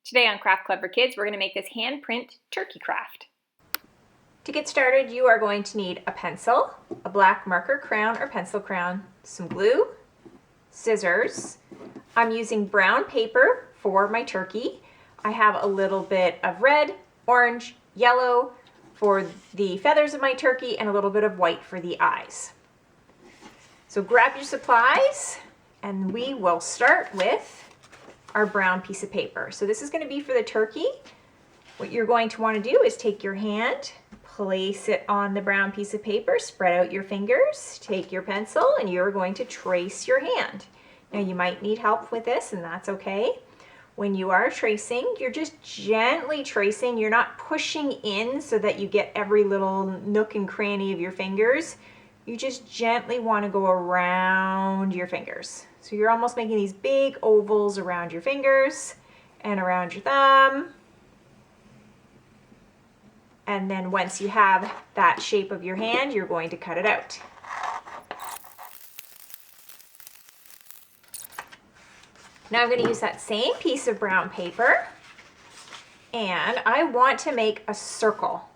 Today on Craft Club for Kids, we're going to make this hand print turkey craft. To get started, you are going to need a pencil, a black marker crayon or pencil crayon, some glue, scissors. I'm using brown paper for my turkey. I have a little bit of red, orange, yellow for the feathers of my turkey and a little bit of white for the eyes. So grab your supplies and we will start with our brown piece of paper. So this is going to be for the turkey. What you're going to want to do is take your hand, place it on the brown piece of paper, spread out your fingers, take your pencil, and you're going to trace your hand. Now you might need help with this, and that's okay. When you are tracing, you're just gently tracing. You're not pushing in so that you get every little nook and cranny of your fingers. You just gently want to go around your fingers. So you're almost making these big ovals around your fingers and around your thumb. And then once you have that shape of your hand, you're going to cut it out. Now I'm going to use that same piece of brown paper and I want to make a circle.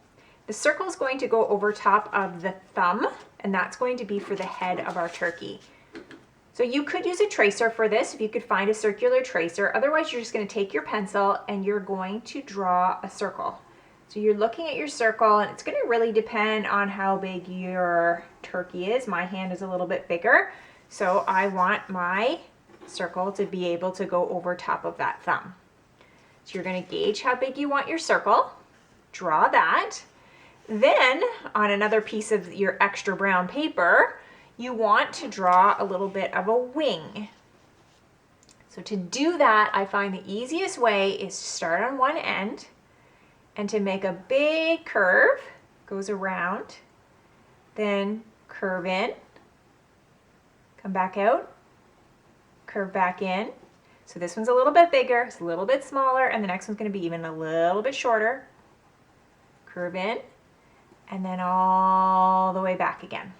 The circle is going to go over top of the thumb, and that's going to be for the head of our turkey. So you could use a tracer for this if you could find a circular tracer. Otherwise, you're just going to take your pencil and you're going to draw a circle. So you're looking at your circle, and it's going to really depend on how big your turkey is. My hand is a little bit bigger, so I want my circle to be able to go over top of that thumb. So you're going to gauge how big you want your circle, draw that. Then on another piece of your extra brown paper, you want to draw a little bit of a wing. So to do that, I find the easiest way is to start on one end and to make a big curve, goes around, then curve in, come back out, curve back in. So this one's a little bit bigger, it's a little bit smaller, and the next one's going to be even a little bit shorter. Curve in, and then all the way back again.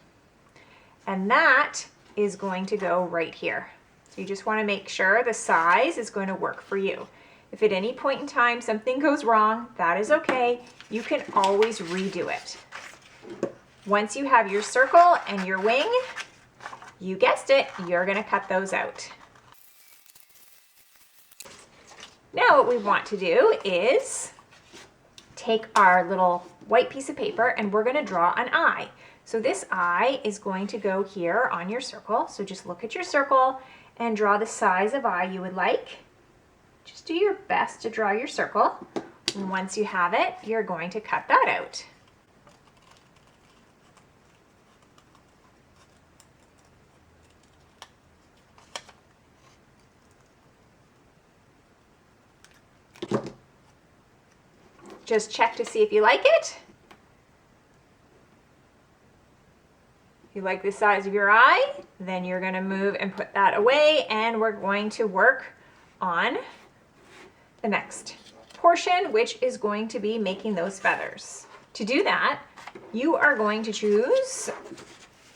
And that is going to go right here. So you just want to make sure the size is going to work for you. If at any point in time something goes wrong, that is okay. You can always redo it. Once you have your circle and your wing, you guessed it, you're going to cut those out. Now what we want to do is take our little white piece of paper and we're going to draw an eye. So this eye is going to go here on your circle. So just look at your circle and draw the size of eye you would like. Just do your best to draw your circle. And once you have it, you're going to cut that out. Just check to see if you like it. If you like the size of your eye, then you're going to move and put that away, and we're going to work on the next portion, which is going to be making those feathers. To do that, you are going to choose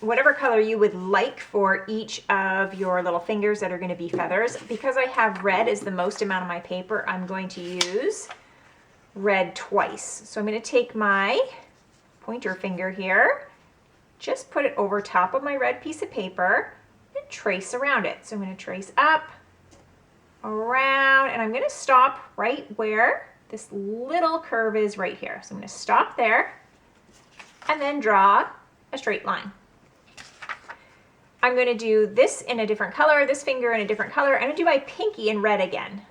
whatever color you would like for each of your little fingers that are going to be feathers. Because I have red as the most amount of my paper, I'm going to use red twice. So I'm going to take my pointer finger here, just put it over top of my red piece of paper and trace around it. So I'm going to trace up, around, and I'm going to stop right where this little curve is right here. So I'm going to stop there and then draw a straight line. I'm going to do this in a different color, this finger in a different color. I'm going to do my pinky in red again.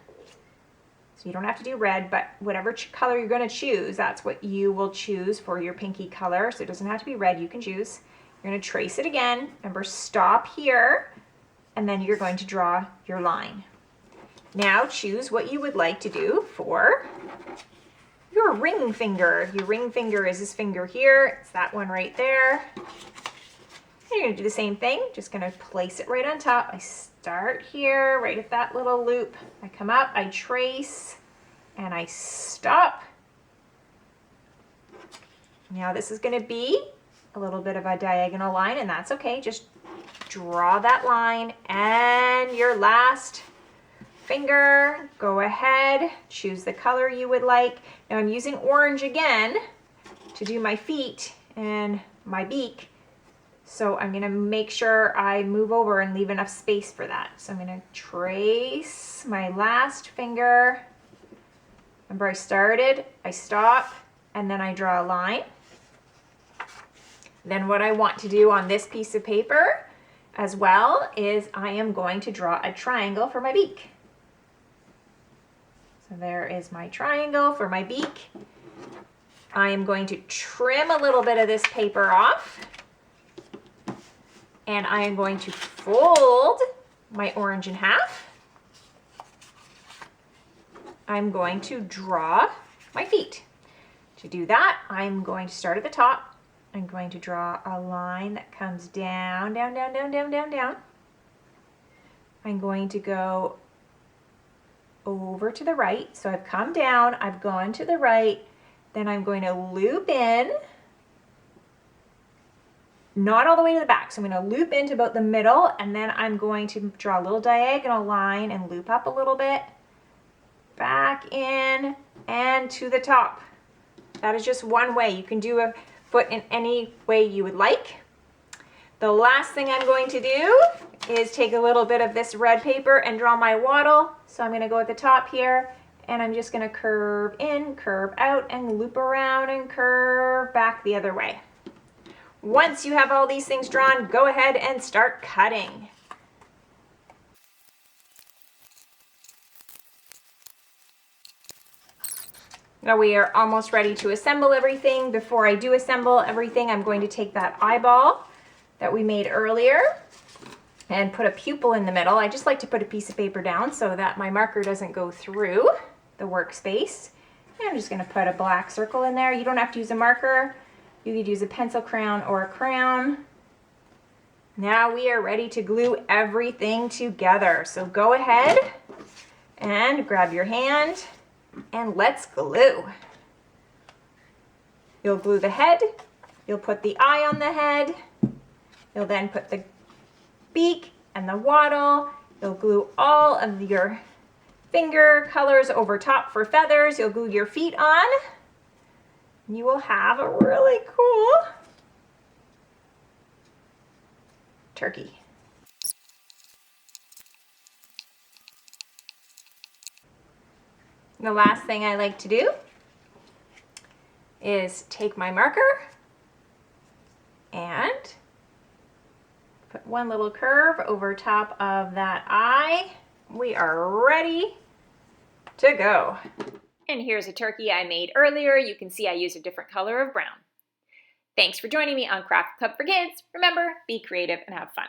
So you don't have to do red, but whatever color you're going to choose, that's what you will choose for your pinky color. So it doesn't have to be red, you can choose. You're going to trace it again. Remember, stop here, and then you're going to draw your line. Now choose what you would like to do for your ring finger. Your ring finger is this finger here. It's that one right there. And you're going to do the same thing. Just going to place it right on top. I start here, right at that little loop. I come up, I trace, and I stop. Now this is going to be a little bit of a diagonal line, and that's okay. Just draw that line, and your last finger, go ahead, choose the color you would like. Now I'm using orange again to do my feet and my beak. So I'm gonna make sure I move over and leave enough space for that. So I'm gonna trace my last finger. Remember I started, I stop, and then I draw a line. Then what I want to do on this piece of paper as well is I am going to draw a triangle for my beak. So there is my triangle for my beak. I am going to trim a little bit of this paper off, and I am going to fold my orange in half. I'm going to draw my feet. To do that, I'm going to start at the top. I'm going to draw a line that comes down, down, down, down, down, down, down. I'm going to go over to the right. So I've come down, I've gone to the right, then I'm going to loop in, not all the way to the back. So I'm going to loop into about the middle, and then I'm going to draw a little diagonal line and loop up a little bit, back in, and to the top. That is just one way. You can do a foot in any way you would like. The last thing I'm going to do is take a little bit of this red paper and draw my waddle. So I'm going to go at the top here, and I'm just going to curve in, curve out, and loop around and curve back the other way. Once you have all these things drawn, go ahead and start cutting. Now we are almost ready to assemble everything. Before I do assemble everything, I'm going to take that eyeball that we made earlier and put a pupil in the middle. I just like to put a piece of paper down so that my marker doesn't go through the workspace. And I'm just going to put a black circle in there. You don't have to use a marker. You could use a pencil crayon or a crayon. Now we are ready to glue everything together. So go ahead and grab your hand and let's glue. You'll glue the head, you'll put the eye on the head, you'll then put the beak and the waddle, you'll glue all of your finger colors over top for feathers, you'll glue your feet on, and you will have a really cool turkey. The last thing I like to do is take my marker and put one little curve over top of that eye. We are ready to go. And here's a turkey I made earlier. You can see I used a different color of brown. Thanks for joining me on Craft Club for Kids. Remember, be creative and have fun.